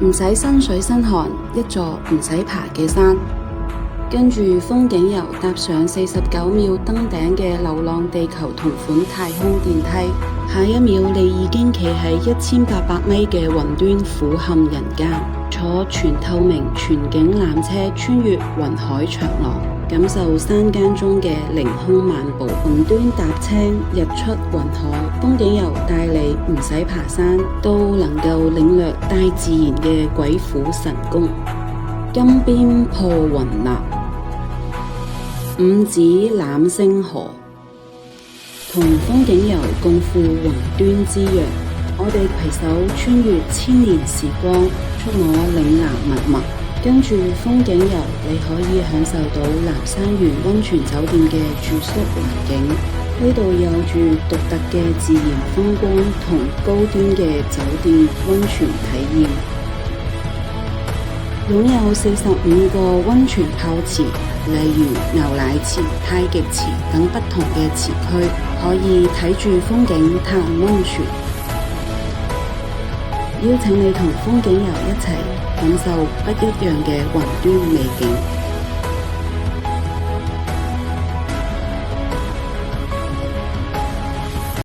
唔使身水身汗，一座唔使爬嘅山。跟住風景遊搭上49秒登頂嘅流浪地球同款太空電梯，下一秒你已經企喺1800米嘅雲端俯瞰人間，坐全透明全景纜車穿越雲海長廊，感受山間中嘅凌空漫步。雲端踏青，日出雲海，風景遊帶你唔使爬山都能夠領略大自然嘅鬼斧神工。金邊破雲立，五指攬星河，同風景遊共赴雲端之約。我哋攜手穿越千年時光，祝我嶺南密密。跟住風景遊，你可以享受到南山園溫泉酒店嘅住宿環境，呢度有住獨特嘅自然風光同高端嘅酒店溫泉體驗。擁有45個溫泉泡池，例如牛奶池、太極池等不同嘅池區，可以睇住風景嘆溫泉。邀請你同風景遊一齊感受不一樣嘅雲端美景。